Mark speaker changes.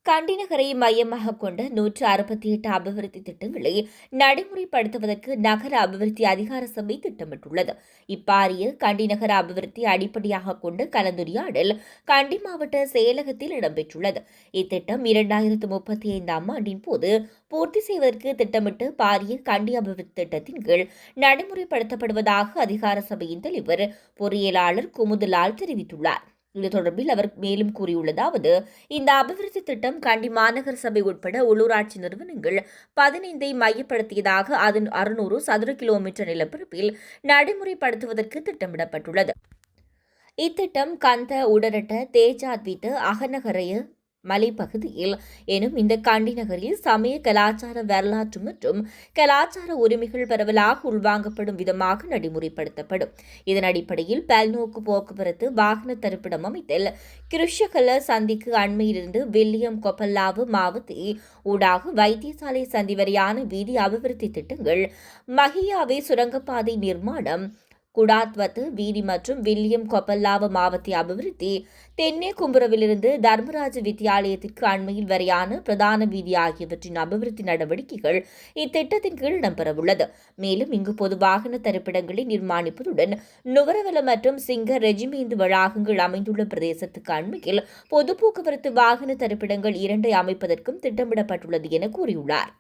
Speaker 1: கண்டி நகரை மையமாக கொண்ட 168 அபிவிருத்தி திட்டங்களை நடைமுறைப்படுத்துவதற்கு நகர அபிவிருத்தி அதிகார சபை திட்டமிட்டுள்ளது. இப்பாரிய கண்டி நகர அபிவிருத்தி அடிப்படையாக கொண்ட கலந்துரையாடல் கண்டி மாவட்ட செயலகத்தில் இடம்பெற்றுள்ளது. இத்திட்டம் 2035ஆம் ஆண்டின் போது பூர்த்தி செய்வதற்கு திட்டமிட்டு பாரிய கண்டி அபிவிருத்தி திட்டத்தின் கீழ் நடைமுறைப்படுத்தப்படுவதாக அதிகார சபையின் தலைவர் பொறியியலாளர் குமுதுலால் தெரிவித்துள்ளார். இது தொடர்பில் அவர் மேலும் கூறியுள்ளதாவது, இந்த அபிவிருத்தி திட்டம் கண்டி மாநகர சபை உட்பட உள்ளூராட்சி நிறுவனங்கள் 15ஐ மையப்படுத்தியதாக அதன் 600 சதுர கிலோமீட்டர் நிலப்பரப்பில் நடைமுறைப்படுத்துவதற்கு திட்டமிடப்பட்டுள்ளது. இத்திட்டம் கந்த உடரட்ட தேஜாத்வித அகநகரைய மலைப்பகுதியில் எனும் இந்த கண்டி நகரில் சமய கலாச்சார வரலாற்று மற்றும் கலாச்சார உரிமைகள் பரவலாக உள்வாங்கப்படும் விதமாக நடைமுறைப்படுத்தப்படும். இதன் அடிப்படையில் பல்நோக்கு போக்குவரத்து வாகன தரிப்பிடம் அமைத்தல், கிருஷகல சந்திக்கு அண்மையிலிருந்து வில்லியம் கொப்பல்லாவு மாவத்தி ஊடாக வைத்தியசாலை சந்தி வரையான வீதி அபிவிருத்தி திட்டங்கள், மஹியாவே சுரங்கப்பாதை நிர்மாணம், குடாத்வத்து வீதி மற்றும் வில்லியம் கொப்பல்லாவ மாவட்ட அபிவிருத்தி, தென்னே கும்புரவிலிருந்து தர்மராஜ வித்தியாலயத்திற்கு அண்மையில் வரையான பிரதான வீதி ஆகியவற்றின் அபிவிருத்தி நடவடிக்கைகள் இத்திட்டத்தின் கீழ் இடம்பெறவுள்ளது. மேலும் இங்கு பொது வாகன தரிப்பிடங்களை நிர்மாணிப்பதுடன் நுவரவல மற்றும் சிங்க ரெஜிமேந்து வளாகங்கள் அமைந்துள்ள பிரதேசத்துக்கு அண்மையில் பொது போக்குவரத்து வாகன தரிப்பிடங்கள் 2 அமைப்பதற்கும் திட்டமிடப்பட்டுள்ளது என கூறியுள்ளார்.